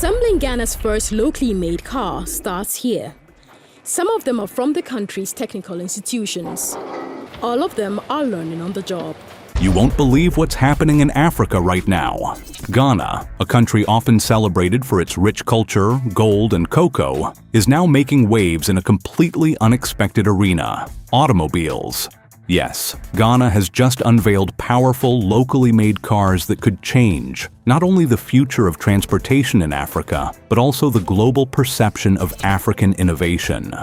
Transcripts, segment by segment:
Assembling Ghana's first locally made car starts here. Some of them are from the country's technical institutions. All of them are learning on the job. You won't believe what's happening in Africa right now. Ghana, a country often celebrated for its rich culture, gold, and cocoa, is now making waves in a completely unexpected arena: automobiles. Yes, Ghana has just unveiled powerful, locally made cars that could change not only the future of transportation in Africa, but also the global perception of African innovation.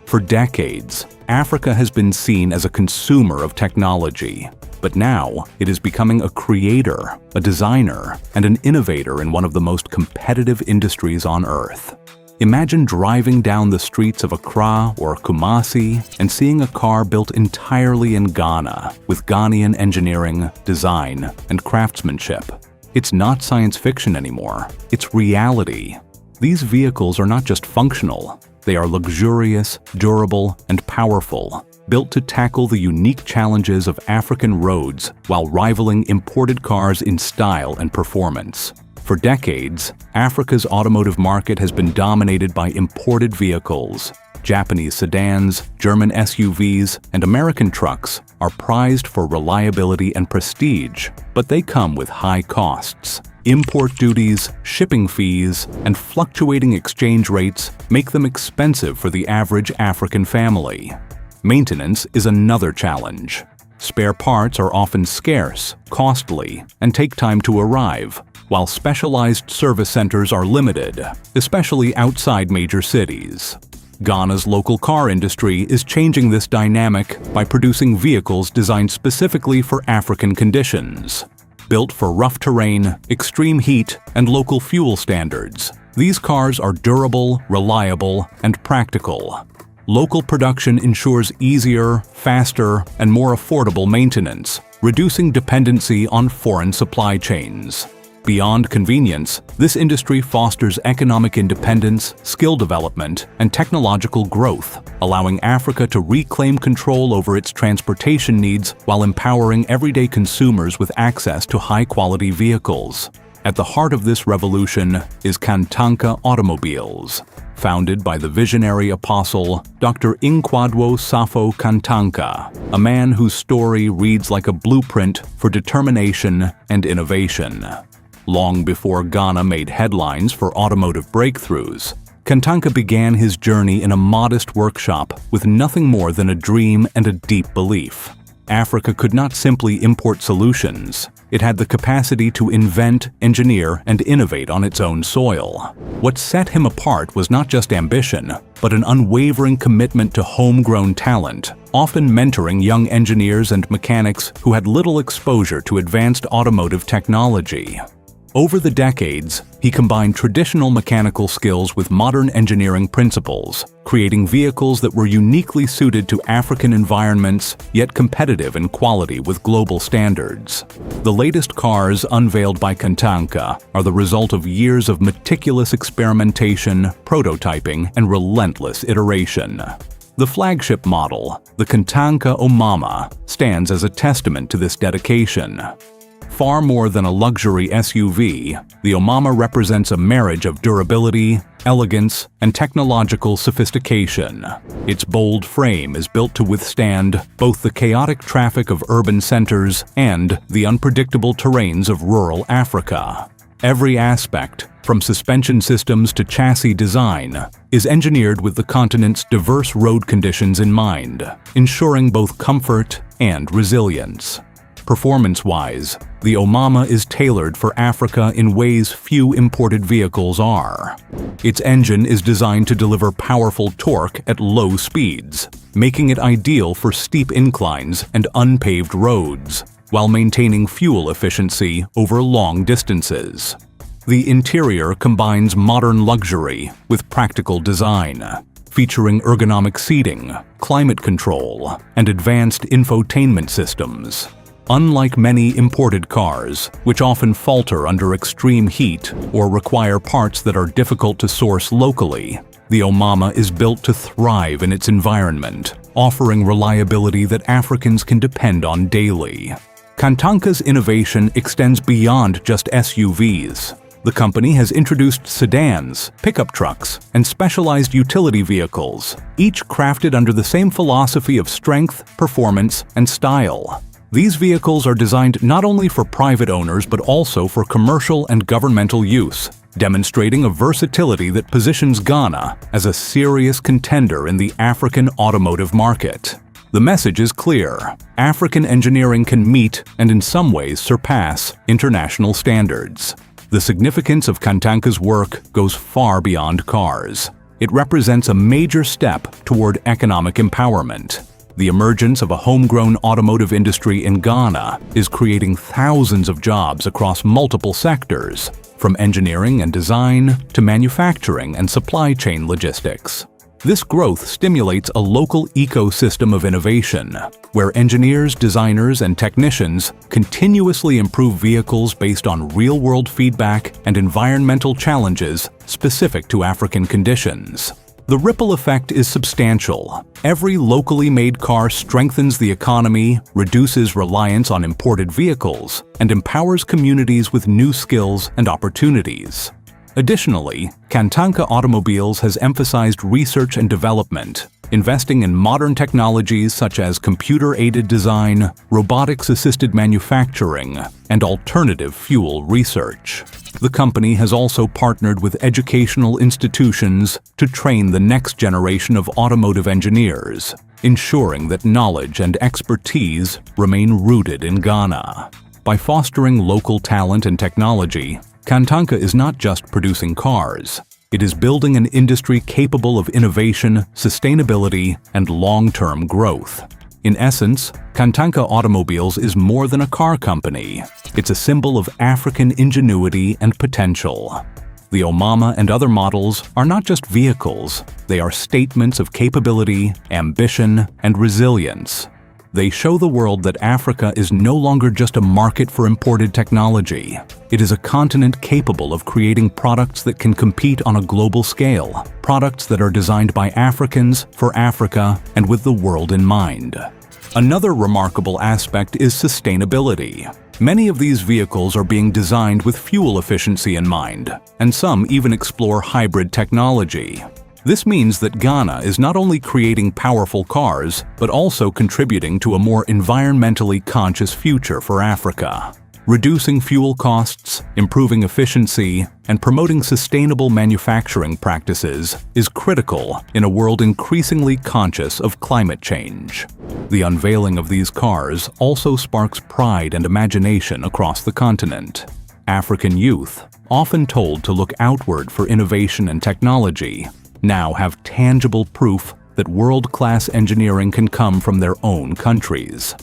For decades, Africa has been seen as a consumer of technology, but now it is becoming a creator, a designer, and an innovator in one of the most competitive industries on Earth. Imagine driving down the streets of Accra or Kumasi and seeing a car built entirely in Ghana with Ghanaian engineering, design, and craftsmanship. It's not science fiction anymore, it's reality. These vehicles are not just functional, they are luxurious, durable, and powerful, built to tackle the unique challenges of African roads while rivaling imported cars in style and performance. For decades, Africa's automotive market has been dominated by imported vehicles. Japanese sedans, German SUVs, and American trucks are prized for reliability and prestige, but they come with high costs. Import duties, shipping fees, and fluctuating exchange rates make them expensive for the average African family. Maintenance is another challenge. Spare parts are often scarce, costly, and take time to arrive, while specialized service centers are limited, especially outside major cities. Ghana's local car industry is changing this dynamic by producing vehicles designed specifically for African conditions. Built for rough terrain, extreme heat, and local fuel standards, these cars are durable, reliable, and practical. Local production ensures easier, faster, and more affordable maintenance, reducing dependency on foreign supply chains. Beyond convenience, this industry fosters economic independence, skill development, and technological growth, allowing Africa to reclaim control over its transportation needs while empowering everyday consumers with access to high-quality vehicles. At the heart of this revolution is Kantanka Automobiles, founded by the visionary apostle Dr. Nkwadwo Safo Kantanka, a man whose story reads like a blueprint for determination and innovation. Long before Ghana made headlines for automotive breakthroughs, Kantanka began his journey in a modest workshop with nothing more than a dream and a deep belief. Africa could not simply import solutions. It had the capacity to invent, engineer, and innovate on its own soil. What set him apart was not just ambition, but an unwavering commitment to homegrown talent, often mentoring young engineers and mechanics who had little exposure to advanced automotive technology. Over the decades, he combined traditional mechanical skills with modern engineering principles, creating vehicles that were uniquely suited to African environments, yet competitive in quality with global standards. The latest cars unveiled by Kantanka are the result of years of meticulous experimentation, prototyping, and relentless iteration. The flagship model, the Kantanka Omama, stands as a testament to this dedication. Far more than a luxury SUV, the Omama represents a marriage of durability, elegance, and technological sophistication. Its bold frame is built to withstand both the chaotic traffic of urban centers and the unpredictable terrains of rural Africa. Every aspect, from suspension systems to chassis design, is engineered with the continent's diverse road conditions in mind, ensuring both comfort and resilience. Performance-wise, the Omama is tailored for Africa in ways few imported vehicles are. Its engine is designed to deliver powerful torque at low speeds, making it ideal for steep inclines and unpaved roads, while maintaining fuel efficiency over long distances. The interior combines modern luxury with practical design, featuring ergonomic seating, climate control, and advanced infotainment systems. Unlike many imported cars, which often falter under extreme heat or require parts that are difficult to source locally, the Omama is built to thrive in its environment, offering reliability that Africans can depend on daily. Kantanka's innovation extends beyond just SUVs. The company has introduced sedans, pickup trucks, and specialized utility vehicles, each crafted under the same philosophy of strength, performance, and style. These vehicles are designed not only for private owners but also for commercial and governmental use, demonstrating a versatility that positions Ghana as a serious contender in the African automotive market. The message is clear: African engineering can meet and in some ways surpass international standards. The significance of Kantanka's work goes far beyond cars. It represents a major step toward economic empowerment. The emergence of a homegrown automotive industry in Ghana is creating thousands of jobs across multiple sectors, from engineering and design to manufacturing and supply chain logistics. This growth stimulates a local ecosystem of innovation, where engineers, designers, and technicians continuously improve vehicles based on real-world feedback and environmental challenges specific to African conditions. The ripple effect is substantial. Every locally made car strengthens the economy, reduces reliance on imported vehicles, and empowers communities with new skills and opportunities. Additionally, Kantanka Automobiles has emphasized research and development, investing in modern technologies such as computer-aided design, robotics-assisted manufacturing, and alternative fuel research. The company has also partnered with educational institutions to train the next generation of automotive engineers, ensuring that knowledge and expertise remain rooted in Ghana. By fostering local talent and technology, Kantanka is not just producing cars. It is building an industry capable of innovation, sustainability, and long-term growth. In essence, Kantanka Automobiles is more than a car company. It's a symbol of African ingenuity and potential. The Omama and other models are not just vehicles, they are statements of capability, ambition, and resilience. They show the world that Africa is no longer just a market for imported technology. It is a continent capable of creating products that can compete on a global scale, products that are designed by Africans for Africa and with the world in mind. Another remarkable aspect is sustainability. Many of these vehicles are being designed with fuel efficiency in mind, and some even explore hybrid technology. This means that Ghana is not only creating powerful cars, but also contributing to a more environmentally conscious future for Africa. Reducing fuel costs, improving efficiency, and promoting sustainable manufacturing practices is critical in a world increasingly conscious of climate change. The unveiling of these cars also sparks pride and imagination across the continent. African youth, often told to look outward for innovation and technology, now have tangible proof that world-class engineering can come from their own countries.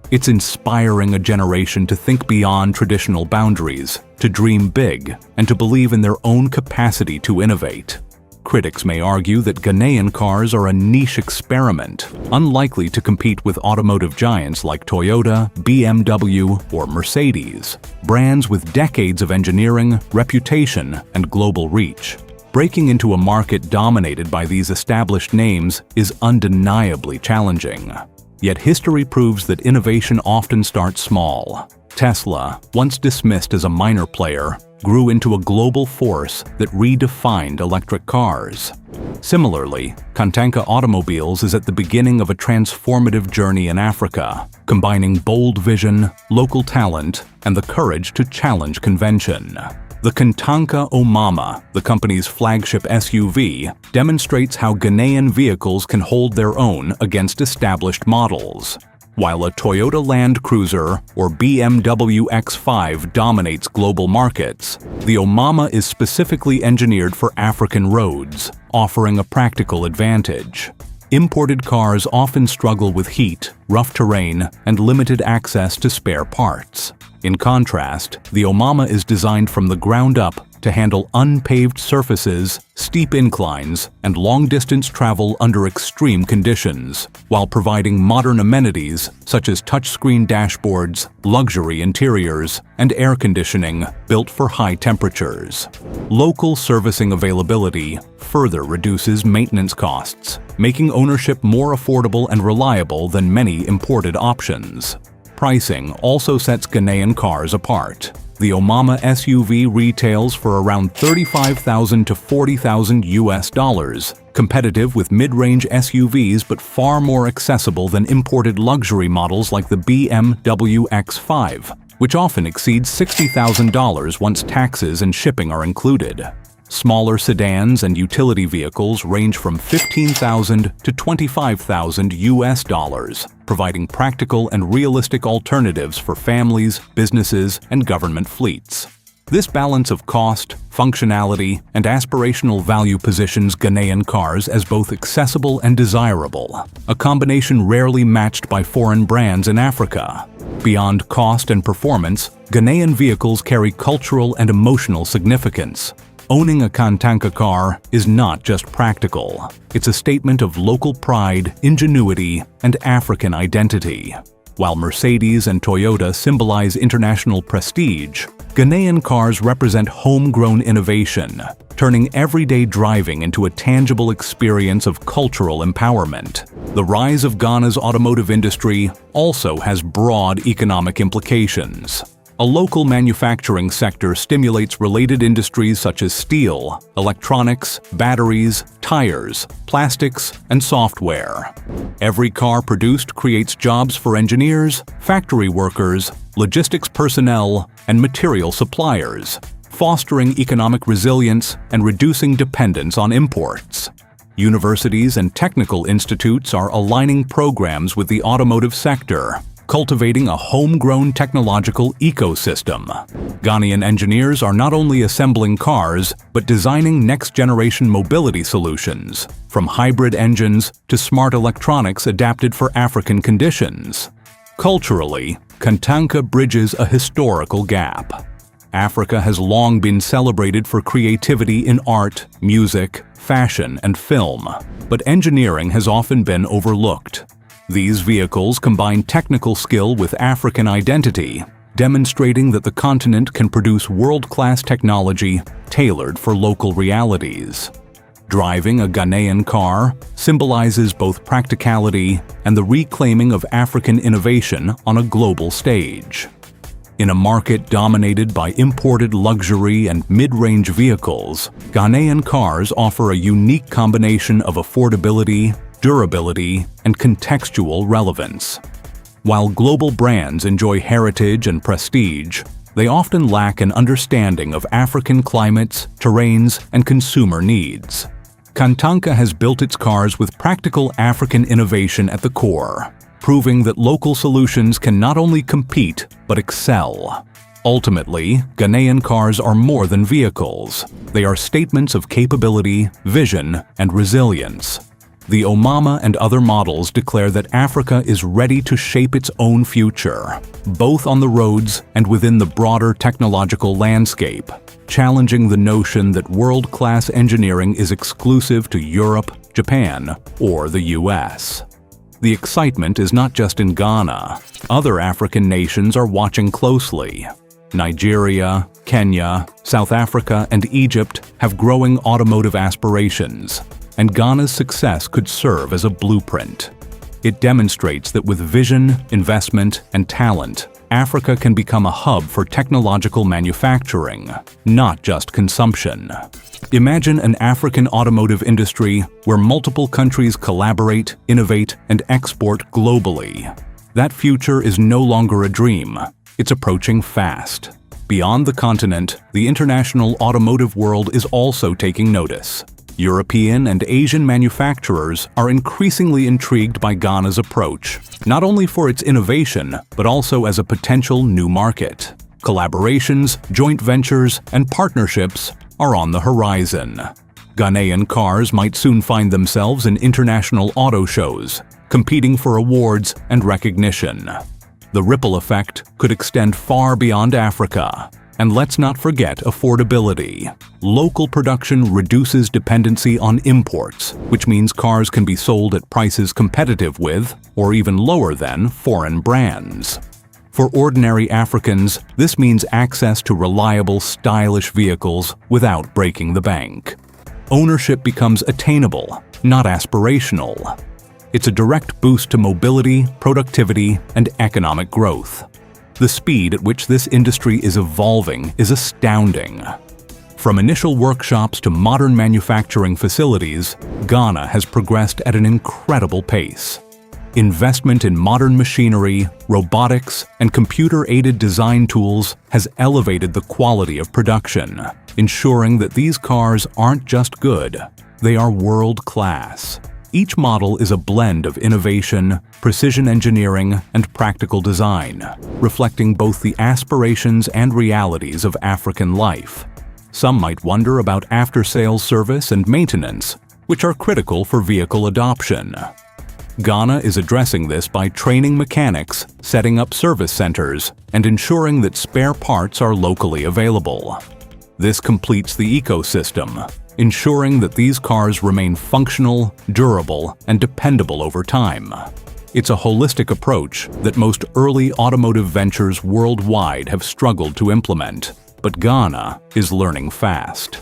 It's inspiring a generation to think beyond traditional boundaries, to dream big, and to believe in their own capacity to innovate. Critics may argue that Ghanaian cars are a niche experiment, unlikely to compete with automotive giants like Toyota, BMW, or Mercedes, brands with decades of engineering, reputation, and global reach. Breaking into a market dominated by these established names is undeniably challenging. Yet history proves that innovation often starts small. Tesla, once dismissed as a minor player, grew into a global force that redefined electric cars. Similarly, Kantanka Automobiles is at the beginning of a transformative journey in Africa, combining bold vision, local talent, and the courage to challenge convention. The Kantanka Omama, the company's flagship SUV, demonstrates how Ghanaian vehicles can hold their own against established models. While a Toyota Land Cruiser or BMW X5 dominates global markets, the Omama is specifically engineered for African roads, offering a practical advantage. Imported cars often struggle with heat, rough terrain, and limited access to spare parts. In contrast, the Omama is designed from the ground up to handle unpaved surfaces, steep inclines, and long-distance travel under extreme conditions, while providing modern amenities such as touchscreen dashboards, luxury interiors, and air conditioning built for high temperatures. Local servicing availability further reduces maintenance costs, making ownership more affordable and reliable than many imported options. Pricing also sets Ghanaian cars apart. The Omama SUV retails for around $35,000 to $40,000, competitive with mid-range SUVs but far more accessible than imported luxury models like the BMW X5, which often exceeds $60,000 once taxes and shipping are included. Smaller sedans and utility vehicles range from $15,000 to $25,000, providing practical and realistic alternatives for families, businesses, and government fleets. This balance of cost, functionality, and aspirational value positions Ghanaian cars as both accessible and desirable, a combination rarely matched by foreign brands in Africa. Beyond cost and performance, Ghanaian vehicles carry cultural and emotional significance. Owning a Kantanka car is not just practical. It's a statement of local pride, ingenuity, and African identity. While Mercedes and Toyota symbolize international prestige, Ghanaian cars represent homegrown innovation, turning everyday driving into a tangible experience of cultural empowerment. The rise of Ghana's automotive industry also has broad economic implications. A local manufacturing sector stimulates related industries such as steel, electronics, batteries, tires, plastics, and software. Every car produced creates jobs for engineers, factory workers, logistics personnel, and material suppliers, fostering economic resilience and reducing dependence on imports. Universities and technical institutes are aligning programs with the automotive sector, cultivating a homegrown technological ecosystem. Ghanaian engineers are not only assembling cars, but designing next-generation mobility solutions, from hybrid engines to smart electronics adapted for African conditions. Culturally, Kantanka bridges a historical gap. Africa has long been celebrated for creativity in art, music, fashion, and film, but engineering has often been overlooked. These vehicles combine technical skill with African identity, demonstrating that the continent can produce world-class technology tailored for local realities. Driving a Ghanaian car symbolizes both practicality and the reclaiming of African innovation on a global stage. In a market dominated by imported luxury and mid-range vehicles, Ghanaian cars offer a unique combination of affordability, durability, and contextual relevance. While global brands enjoy heritage and prestige, they often lack an understanding of African climates, terrains, and consumer needs. Kantanka has built its cars with practical African innovation at the core, proving that local solutions can not only compete, but excel. Ultimately, Ghanaian cars are more than vehicles. They are statements of capability, vision, and resilience. The Omama and other models declare that Africa is ready to shape its own future, both on the roads and within the broader technological landscape, challenging the notion that world-class engineering is exclusive to Europe, Japan, or the US. The excitement is not just in Ghana. Other African nations are watching closely. Nigeria, Kenya, South Africa, and Egypt have growing automotive aspirations, and Ghana's success could serve as a blueprint. It demonstrates that with vision, investment, and talent, Africa can become a hub for technological manufacturing, not just consumption. Imagine an African automotive industry where multiple countries collaborate, innovate, and export globally. That future is no longer a dream. It's approaching fast. Beyond the continent, the international automotive world is also taking notice. European and Asian manufacturers are increasingly intrigued by Ghana's approach, not only for its innovation, but also as a potential new market. Collaborations, joint ventures, and partnerships are on the horizon. Ghanaian cars might soon find themselves in international auto shows, competing for awards and recognition. The ripple effect could extend far beyond Africa. And let's not forget affordability. Local production reduces dependency on imports, which means cars can be sold at prices competitive with, or even lower than, foreign brands. For ordinary Africans, this means access to reliable, stylish vehicles without breaking the bank. Ownership becomes attainable, not aspirational. It's a direct boost to mobility, productivity, and economic growth. The speed at which this industry is evolving is astounding. From initial workshops to modern manufacturing facilities, Ghana has progressed at an incredible pace. Investment in modern machinery, robotics, and computer-aided design tools has elevated the quality of production, ensuring that these cars aren't just good, they are world-class. Each model is a blend of innovation, precision engineering, and practical design, reflecting both the aspirations and realities of African life. Some might wonder about after-sales service and maintenance, which are critical for vehicle adoption. Ghana is addressing this by training mechanics, setting up service centers, and ensuring that spare parts are locally available. This completes the ecosystem, ensuring that these cars remain functional, durable, and dependable over time. It's a holistic approach that most early automotive ventures worldwide have struggled to implement, but Ghana is learning fast.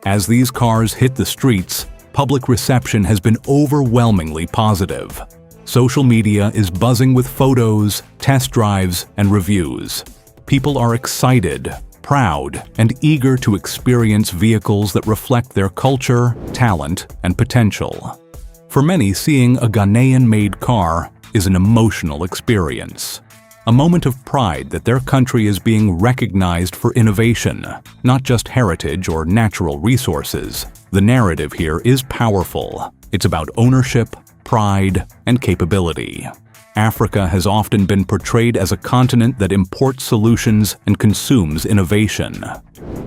As these cars hit the streets, public reception has been overwhelmingly positive. Social media is buzzing with photos, test drives, and reviews. People are excited, proud, and eager to experience vehicles that reflect their culture, talent, and potential. For many, seeing a Ghanaian-made car is an emotional experience. A moment of pride that their country is being recognized for innovation, not just heritage or natural resources. The narrative here is powerful. It's about ownership, pride, and capability. Africa has often been portrayed as a continent that imports solutions and consumes innovation.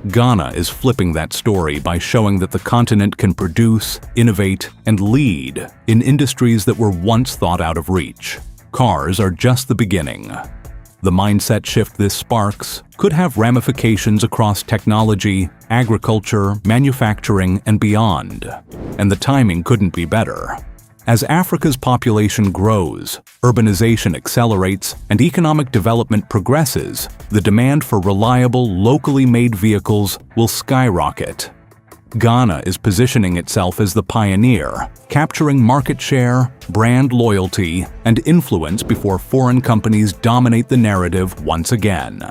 Ghana is flipping that story by showing that the continent can produce, innovate, and lead in industries that were once thought out of reach. Cars are just the beginning. The mindset shift this sparks could have ramifications across technology, agriculture, manufacturing, and beyond. And the timing couldn't be better. As Africa's population grows, urbanization accelerates, and economic development progresses, the demand for reliable, locally made vehicles will skyrocket. Ghana is positioning itself as the pioneer, capturing market share, brand loyalty, and influence before foreign companies dominate the narrative once again.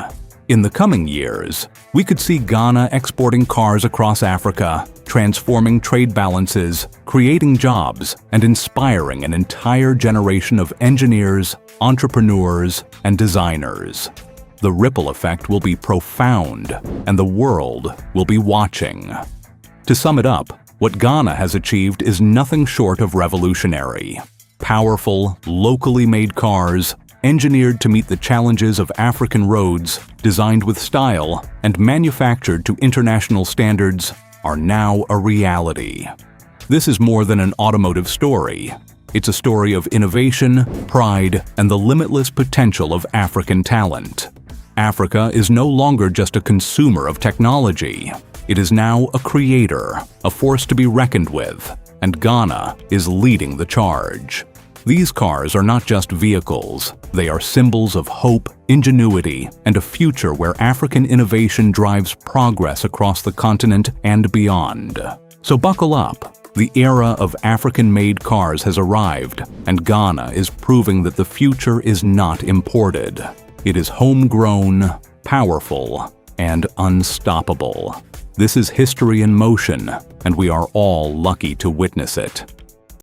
In the coming years, we could see Ghana exporting cars across Africa, transforming trade balances, creating jobs, and inspiring an entire generation of engineers, entrepreneurs, and designers. The ripple effect will be profound, and the world will be watching. To sum it up, what Ghana has achieved is nothing short of revolutionary. Powerful, locally made cars, engineered to meet the challenges of African roads, designed with style, and manufactured to international standards, are now a reality. This is more than an automotive story. It's a story of innovation, pride, and the limitless potential of African talent. Africa is no longer just a consumer of technology. It is now a creator, a force to be reckoned with, and Ghana is leading the charge. These cars are not just vehicles, they are symbols of hope, ingenuity, and a future where African innovation drives progress across the continent and beyond. So buckle up, the era of African-made cars has arrived, and Ghana is proving that the future is not imported. It is homegrown, powerful, and unstoppable. This is history in motion, and we are all lucky to witness it.